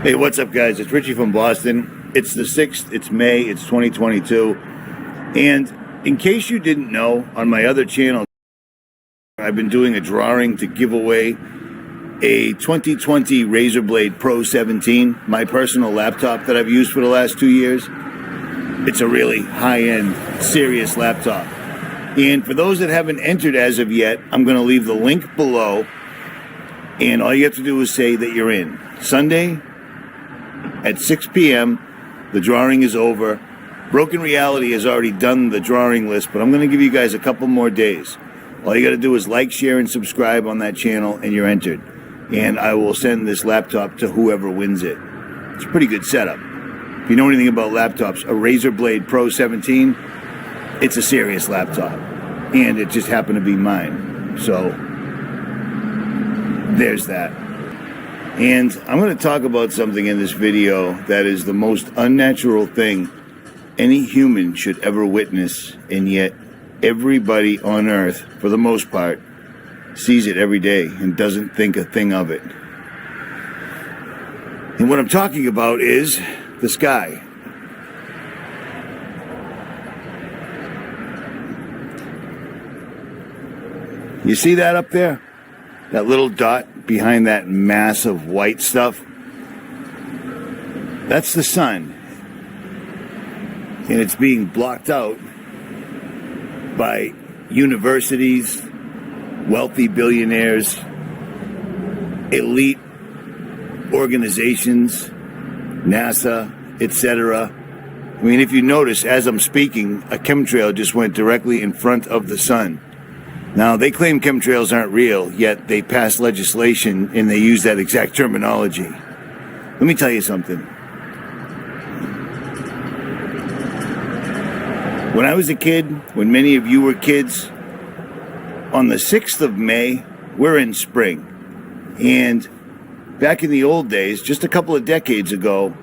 Hey, what's up, guys? It's Richie from Boston. It's the 6th. It's May. It's 2022. And in case you didn't know, on my other channel, I've been doing a drawing to give away a 2020 Razer Blade Pro 17, my personal laptop that I've used for the last 2 years. It's a really high-end, serious laptop. And for those that haven't entered as of yet, I'm going to leave the link below. And all you have to do is say that you're in. Sunday at 6 p.m., the drawing is over. Broken Reality has already done the drawing list, but I'm going to give you guys a couple more days. All you got to do is like, share, and subscribe on that channel, and you're entered. And I will send this laptop to whoever wins it. It's a pretty good setup. If you know anything about laptops, a Razer Blade Pro 17, it's a serious laptop. And it just happened to be mine. So, there's that. And I'm going to talk about something in this video that is the most unnatural thing any human should ever witness, and yet everybody on Earth, for the most part, sees it every day and doesn't think a thing of it. And what I'm talking about is the sky. You see that up there? That little dot behind that mass of white stuff? That's the sun. And it's being blocked out by universities, wealthy billionaires, elite organizations, NASA, etc. I mean, if you notice, as I'm speaking, a chemtrail just went directly in front of the sun. Now, they claim chemtrails aren't real, yet they pass legislation and they use that exact terminology. Let me tell you something. When I was a kid, when many of you were kids, on the 6th of May, we're in spring. And back in the old days, just a couple of decades ago,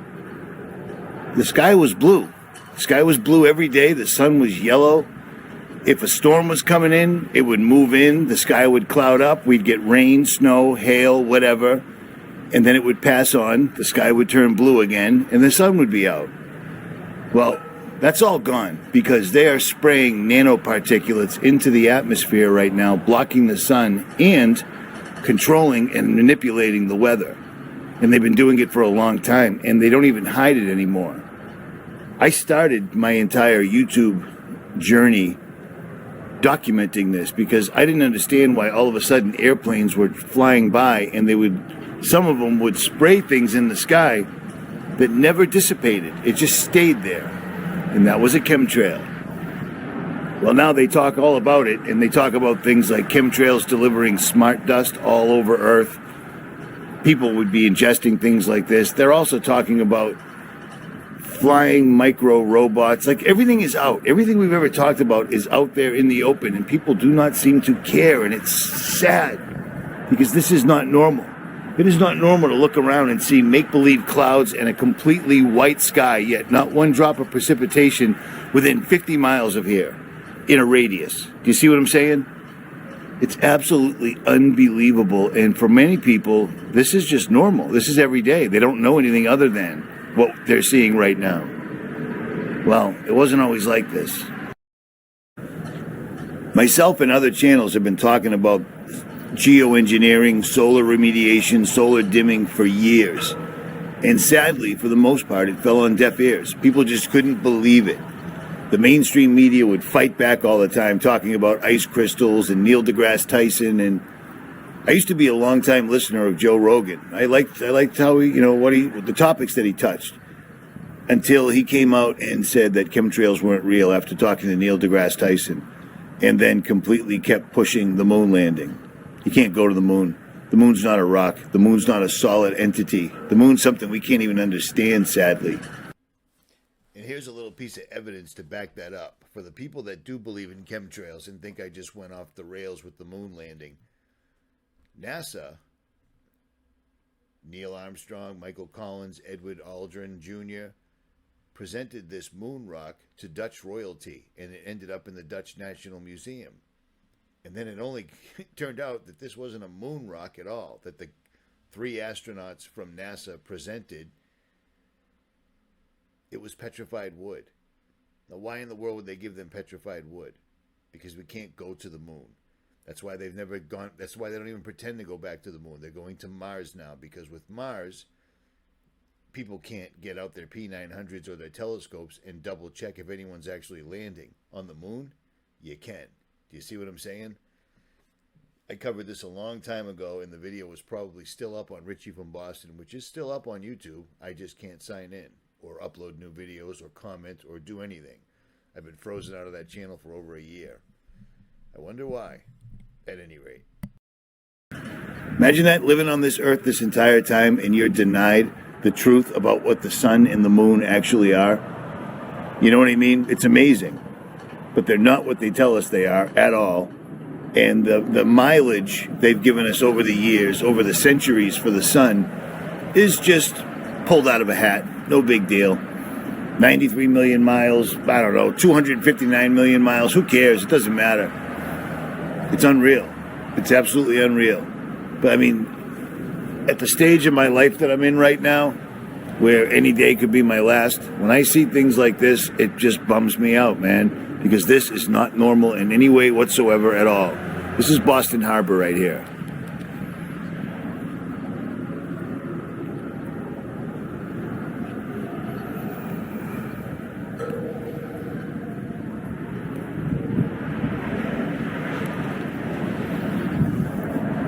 the sky was blue. The sky was blue every day. The sun was yellow. If a storm was coming in, it would move in. The sky would cloud up. We'd get rain, snow, hail, whatever. And then it would pass on. The sky would turn blue again, and the sun would be out. Well, that's all gone because they are spraying nanoparticulates into the atmosphere right now, blocking the sun and controlling and manipulating the weather. And they've been doing it for a long time, and they don't even hide it anymore. I started my entire YouTube journey documenting this because I didn't understand why all of a sudden airplanes were flying by and some of them would spray things in the sky that never dissipated. It just stayed there. And that was a chemtrail. Well, now they talk all about it, and they talk about things like chemtrails delivering smart dust all over Earth. People would be ingesting things like this. They're also talking about flying micro robots. Like, everything is out. Everything we've ever talked about is out there in the open, and people do not seem to care, and it's sad because this is not normal. It is not normal to look around and see make-believe clouds and a completely white sky, yet not one drop of precipitation within 50 miles of here in a radius. Do you see what I'm saying? It's absolutely unbelievable, and for many people, this is just normal. This is every day. They don't know anything other than what they're seeing right now. Well, it wasn't always like this. Myself and other channels have been talking about geoengineering, solar remediation, solar dimming for years. And sadly, for the most part, it fell on deaf ears. People just couldn't believe it. The mainstream media would fight back all the time, talking about ice crystals and Neil deGrasse Tyson. And I used to be a longtime listener of Joe Rogan. I liked how the topics that he touched, until he came out and said that chemtrails weren't real after talking to Neil deGrasse Tyson, and then completely kept pushing the moon landing. You can't go to the moon. The moon's not a rock. The moon's not a solid entity. The moon's something we can't even understand, sadly. And here's a little piece of evidence to back that up. For the people that do believe in chemtrails and think I just went off the rails with the moon landing, NASA, Neil Armstrong, Michael Collins, Edward Aldrin Jr., presented this moon rock to Dutch royalty, and it ended up in the Dutch National Museum. And then it only turned out that this wasn't a moon rock at all, that the 3 astronauts from NASA presented, it was petrified wood. Now, why in the world would they give them petrified wood? Because we can't go to the moon. That's why they've never gone. That's why they don't even pretend to go back to the moon. They're going to Mars now, because with Mars, people can't get out their P900s or their telescopes and double check if anyone's actually landing. On the moon, you can. Do you see what I'm saying? I covered this a long time ago, and the video was probably still up on Richie from Boston, which is still up on YouTube. I just can't sign in or upload new videos or comment or do anything. I've been frozen out of that channel for over a year. I wonder why, at any rate. Imagine that, living on this earth this entire time and you're denied the truth about what the sun and the moon actually are. You know what I mean? It's amazing. But they're not what they tell us they are at all. And the mileage they've given us over the years, over the centuries for the sun, is just pulled out of a hat. No big deal. 93 million miles, I don't know, 259 million miles. Who cares? It doesn't matter. It's unreal. It's absolutely unreal. But I mean, at the stage of my life that I'm in right now, where any day could be my last, when I see things like this, it just bums me out, man. Because this is not normal in any way whatsoever at all. This is Boston Harbor right here.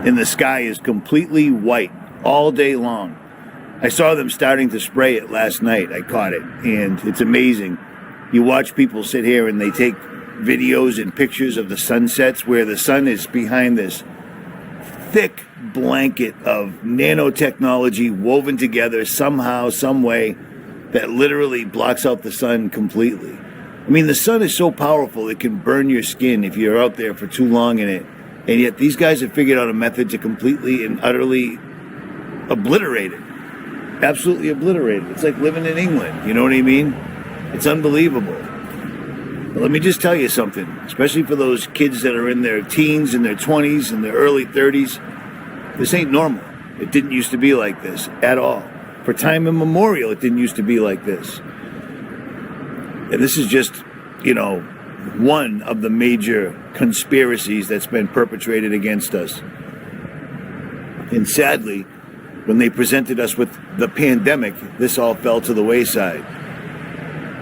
And the sky is completely white all day long. I saw them starting to spray it last night. I caught it, and it's amazing. You watch people sit here and they take videos and pictures of the sunsets where the sun is behind this thick blanket of nanotechnology woven together somehow, some way, that literally blocks out the sun completely. I mean, the sun is so powerful it can burn your skin if you're out there for too long in it. And yet these guys have figured out a method to completely and utterly obliterate it. Absolutely obliterate it. It's like living in England. You know what I mean? It's unbelievable. But let me just tell you something, especially for those kids that are in their teens and their 20s and their early 30s. This ain't normal. It didn't used to be like this at all. For time immemorial, it didn't used to be like this. And this is just, one of the major conspiracies that's been perpetrated against us. And sadly, when they presented us with the pandemic, this all fell to the wayside.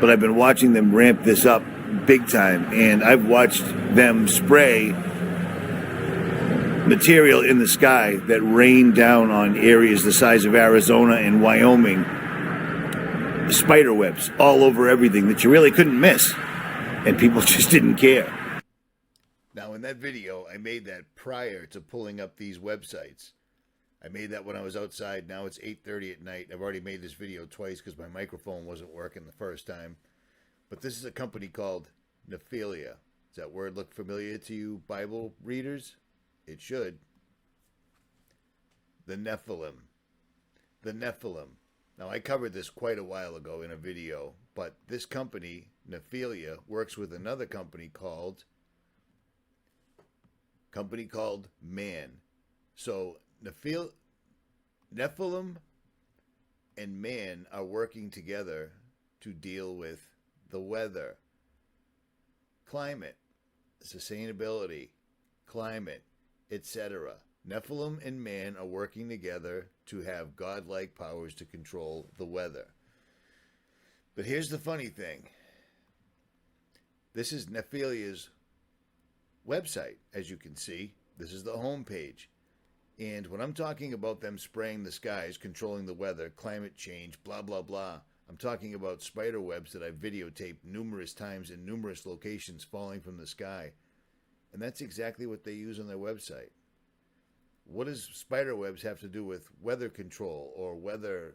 But I've been watching them ramp this up big time, and I've watched them spray material in the sky that rained down on areas the size of Arizona and Wyoming. Spiderwebs all over everything that you really couldn't miss. And people just didn't care. Now, in that video, I made that prior to pulling up these websites. I made that when I was outside. Now it's 8:30 at night. I've already made this video twice because my microphone wasn't working the first time. But this is a company called Nephilim. Does that word look familiar to you Bible readers? It should. The Nephilim. The Nephilim. Now, I covered this quite a while ago in a video, but this company, Nephilim, works with another company called Man. So Nephilim and Man are working together to deal with the weather, climate, sustainability, climate, etc. Nephilim and Man are working together to have godlike powers to control the weather. But here's the funny thing. This is Nephilim's website, as you can see. This is the homepage. And when I'm talking about them spraying the skies, controlling the weather, climate change, blah, blah, blah, I'm talking about spider webs that I've videotaped numerous times in numerous locations falling from the sky. And that's exactly what they use on their website. What does spider webs have to do with weather control or weather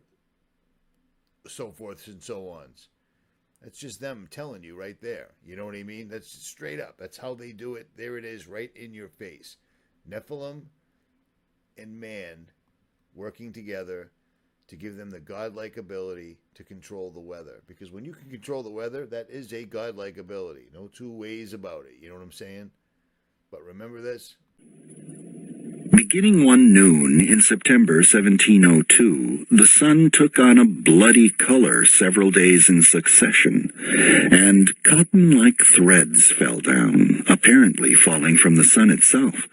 so forths and so ons? That's just them telling you right there. You know what I mean? That's straight up. That's how they do it. There it is, right in your face. Nephilim and Man working together to give them the godlike ability to control the weather. Because when you can control the weather, that is a godlike ability. No two ways about it. You know what I'm saying? But remember this. Beginning one noon in September 1702, the sun took on a bloody color several days in succession, and cotton-like threads fell down, apparently falling from the sun itself.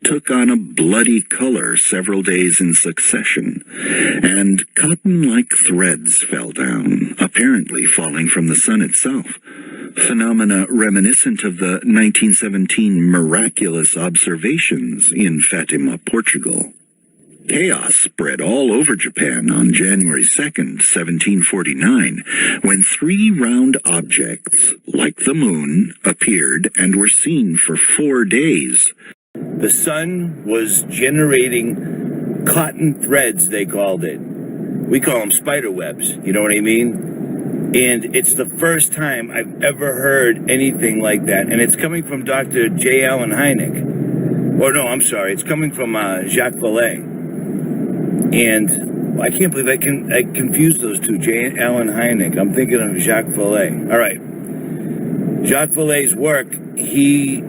Took on a bloody color several days in succession, and cotton-like threads fell down, apparently falling from the sun itself. Phenomena reminiscent of the 1917 miraculous observations in Fatima, Portugal. Chaos spread all over Japan on January 2nd, 1749, when 3 round objects, like the moon, appeared and were seen for 4 days. The sun was generating cotton threads, they called it. We call them spiderwebs, you know what I mean? And it's the first time I've ever heard anything like that. And it's coming from Dr. J. Allen Hynek. Or no, I'm sorry, it's coming from Jacques Vallée. And I can't believe I confused those two, J. Allen Hynek. I'm thinking of Jacques Vallée. All right. Jacques Vallée's work, he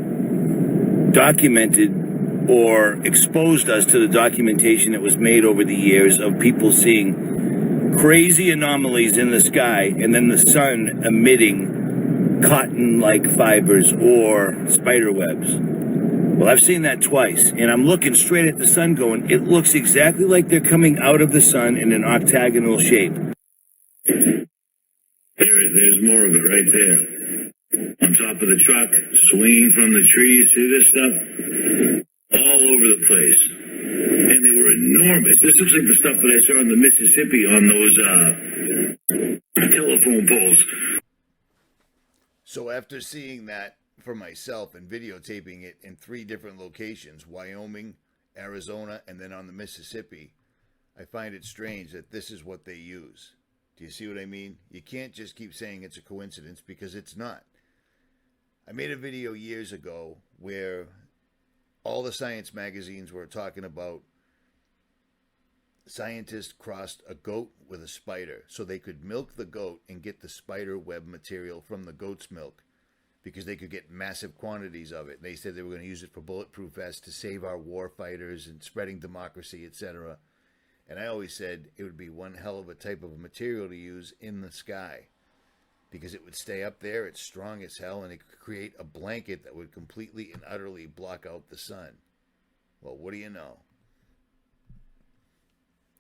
documented or exposed us to the documentation that was made over the years of people seeing crazy anomalies in the sky and then the sun emitting cotton-like fibers or spider webs. Well, I've seen that twice, and I'm looking straight at the sun going, it looks exactly like they're coming out of the sun in an octagonal shape. There's more of it right there. On top of the truck, swinging from the trees. See this stuff? All over the place. And they were enormous. This looks like the stuff that I saw in the Mississippi on those telephone poles. So after seeing that for myself and videotaping it in 3 different locations, Wyoming, Arizona, and then on the Mississippi, I find it strange that this is what they use. Do you see what I mean? You can't just keep saying it's a coincidence, because it's not. I made a video years ago where all the science magazines were talking about scientists crossed a goat with a spider so they could milk the goat and get the spider web material from the goat's milk, because they could get massive quantities of it. And they said they were going to use it for bulletproof vests to save our war fighters and spreading democracy, etc. And I always said it would be one hell of a type of material to use in the sky, because it would stay up there, it's strong as hell, and it could create a blanket that would completely and utterly block out the sun. Well, what do you know?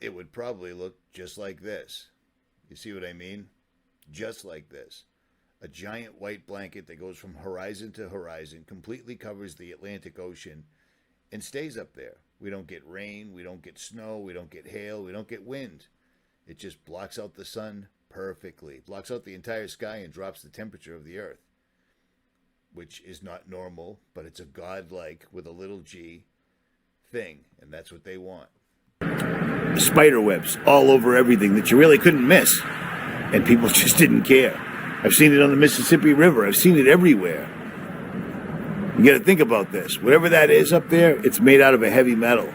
It would probably look just like this. You see what I mean? Just like this. A giant white blanket that goes from horizon to horizon, completely covers the Atlantic Ocean, and stays up there. We don't get rain, we don't get snow, we don't get hail, we don't get wind. It just blocks out the sun perfectly. Blocks out the entire sky and drops the temperature of the earth, which is not normal, but it's a godlike, with a little g, thing, and that's what they want. Spider webs all over everything that you really couldn't miss, and people just didn't care. I've seen it on the Mississippi River. I've seen it everywhere. You got to think about this. Whatever that is up there, it's made out of a heavy metal,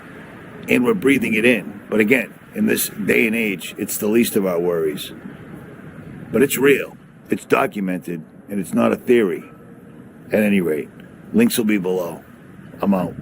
and we're breathing it in. But again, in this day and age, it's the least of our worries. But it's real, it's documented, and it's not a theory. At any rate, links will be below. I'm out.